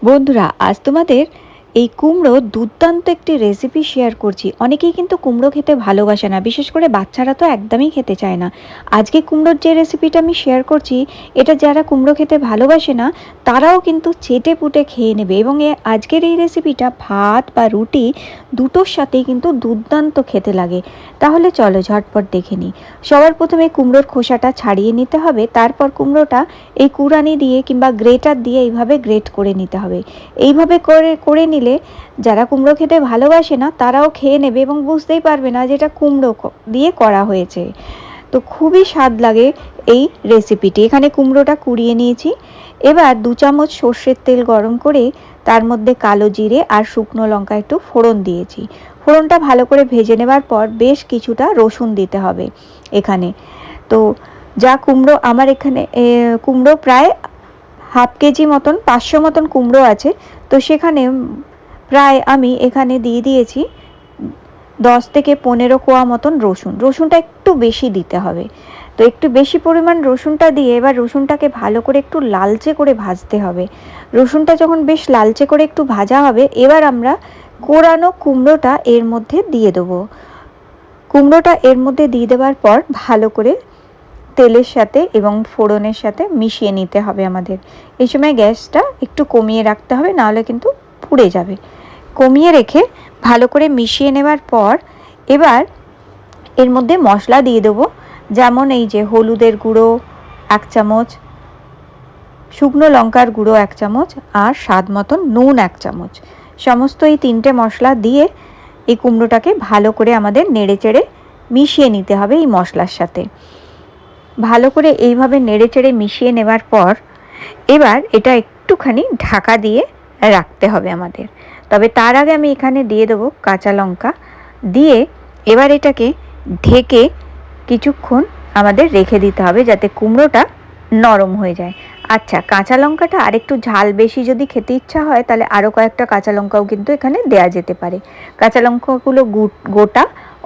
বন্ধুরা, আজ তোমাদের এই কুমড়ো দুর্দান্ত একটি রেসিপি শেয়ার করছি। অনেকেই কিন্তু কুমড়ো খেতে ভালোবাসে না, বিশেষ করে বাচ্চারা তো একদমই খেতে চায় না। আজকে কুমড়োর যে রেসিপিটা আমি শেয়ার করছি, এটা যারা কুমড়ো খেতে ভালোবাসে না তারাও কিন্তু চেটে পুটে খেয়ে নেবে, এবং আজকের এই রেসিপিটা ভাত বা রুটি দুটোর সাথেই কিন্তু দুর্দান্ত খেতে লাগে। তাহলে চলো ঝটপট দেখে নিই। সবার প্রথমে কুমড়োর খোসাটা ছাড়িয়ে নিতে হবে, তারপর কুমড়োটা এই কুড়ানি দিয়ে কিংবা গ্রেটার দিয়ে এইভাবে গ্রেট করে নিতে হবে। এইভাবে করে নিলে যারা কুমড়ো খেতে ভালোবাসে না তারাও খেয়ে নেবে এবং বুঝতেই পারবে না যে এটা কুমড়ো দিয়ে করা হয়েছে। তো খুবই স্বাদ লাগে এই রেসিপিটি। এখানে কুমড়োটা কুড়িয়ে নিয়েছি। এবার 2 চামচ সর্ষের তেল গরম করে তার মধ্যে কালো জিরে আর শুকনো লঙ্কা একটু ফোড়ন দিয়েছি। ফোড়নটা ভালো করে ভেজে নেবার পর বেশ কিছুটা রসুন দিতে হবে এখানে। তো যা কুমড়ো আমার এখানে কুমড়ো প্রায় হাফ কেজি মতন, 500 মতন কুমড়ো আছে। তো সেখানে প্রায় আমি এখানে দিয়ে দিয়েছি 10 থেকে 15 কোয়া মতন রসুন। রসুনটা একটু বেশি দিতে হবে। তো একটু বেশি পরিমাণ রসুনটা দিয়ে এবার রসুনটাকে ভালো করে একটু লালচে করে ভাজতে হবে। রসুনটা যখন বেশ লালচে করে একটু ভাজা হবে, এবার আমরা কোরানো কুমড়োটা এর মধ্যে দিয়ে দেবো। কুমড়োটা এর মধ্যে দিয়ে দেওয়ার পর ভালো করে তেলের সাথে এবং ফোড়নের সাথে মিশিয়ে নিতে হবে আমাদের। এই সময় গ্যাসটা একটু কমিয়ে রাখতে হবে, নাহলে কিন্তু পুড়ে যাবে। কমিয়ে রেখে ভালো করে মিশিয়ে নেবার পর এবার এর মধ্যে মশলা দিয়ে দেবো। যেমন এই যে হলুদের গুঁড়ো 1 চামচ, শুকনো লঙ্কার গুঁড়ো 1 চামচ আর স্বাদ মতন নুন 1 চামচ। সমস্ত এই 3টে মশলা দিয়ে এই কুমড়োটাকে ভালো করে আমাদের নেড়েচেড়ে মিশিয়ে নিতে হবে এই মশলার সাথে। ভালো করে এইভাবে নেড়েচেড়ে মিশিয়ে নেবার পর এবার এটা একটুখানি ঢাকা দিয়ে রাখতে হবে আমাদের। তবে তার আগে আমি এখানে দিয়ে দেবো কাঁচা লঙ্কা দিয়ে এবার এটাকে ঢেকে কিছুক্ষণ আমাদের রেখে দিতে হবে, যাতে কুমড়োটা নরম হয়ে যায়। আচ্ছা, কাঁচা লঙ্কাটা আরেকটু ঝাল বেশি যদি খেতে ইচ্ছা হয় তাহলে আরও কয়েকটা কাঁচা লঙ্কাও কিন্তু এখানে দেয়া যেতে পারে। কাঁচা লঙ্কাগুলো গোটা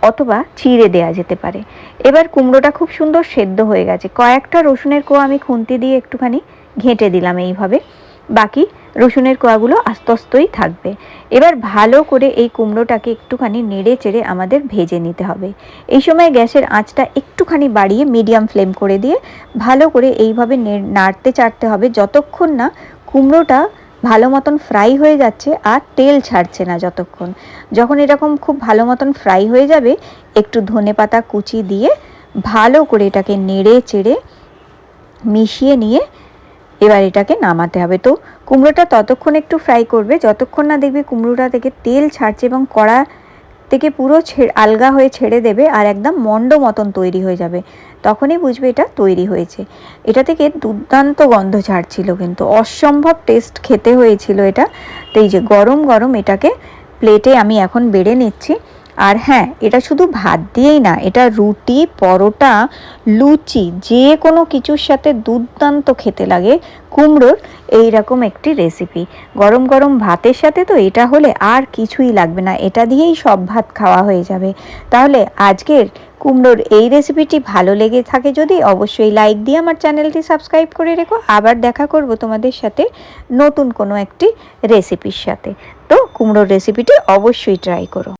অথবা চিড়ে দেয়া যেতে পারে। এবার কুমড়োটা খুব সুন্দর সেদ্ধ হয়ে গেছে। কয়েকটা রসুনের কোয়া আমি খুন্তি দিয়ে একটুখানি ঘেঁটে দিলাম এইভাবে, বাকি রসুনের কোয়াগুলো আস্তে আস্তেই থাকবে। এবার ভালো করে এই কুমড়োটাকে একটুখানি নেড়ে চেড়ে আমাদের ভেজে নিতে হবে। এই সময় গ্যাসের আঁচটা একটুখানি বাড়িয়ে মিডিয়াম ফ্লেম করে দিয়ে ভালো করে এইভাবে নাড়তে চাড়তে হবে যতক্ষণ না কুমড়োটা ভালো মতন ফ্রাই হয়ে যাচ্ছে আর তেল ছাড়ছে না। যখন এরকম খুব ভালো মতন ফ্রাই হয়ে যাবে, একটু ধনেপাতা কুচি দিয়ে ভালো করে এটাকে নেড়ে চেড়ে মিশিয়ে নিয়ে এবার এটাকে নামাতে হবে। তো কুমড়োটা ততক্ষণ একটু ফ্রাই করবে যতক্ষণ না দেখবে কুমড়োটা থেকে তেল ছাড়ছে এবং কড়া থেকে পুরো আলগা হয়ে ছেড়ে দেবে আর একদম মন্ড মতন তৈরি হয়ে যাবে। তখনই বুঝবে এটা তৈরি হয়েছে। এটা থেকে দুর্দান্ত গন্ধ ছাড়ছিল, কিন্তু অসম্ভব টেস্ট খেতে হয়েছিল এটা। তো এই যে গরম গরম এটাকে প্লেটে আমি এখন বেড়ে নিচ্ছি। আর হ্যাঁ, এটা শুধু ভাত দিয়েই না, এটা রুটি, পরোটা, লুচি যে কোনো কিছুর সাথে দুর্দান্ত খেতে লাগে কুমড়োর এইরকম একটি রেসিপি। গরম গরম ভাতের সাথে তো এটা হলে আর কিছুই লাগবে না, এটা দিয়েই সব ভাত খাওয়া হয়ে যাবে। তাহলে আজকের কুমড়োর এই রেসিপিটি ভালো লেগে থাকে যদি অবশ্যই লাইক দিয়ে আমার চ্যানেলটি সাবস্ক্রাইব করে রেখো। আবার দেখা করব তোমাদের সাথে নতুন কোনো একটি রেসিপির সাথে। তো কুমড়োর রেসিপিটি অবশ্যই ট্রাই করো।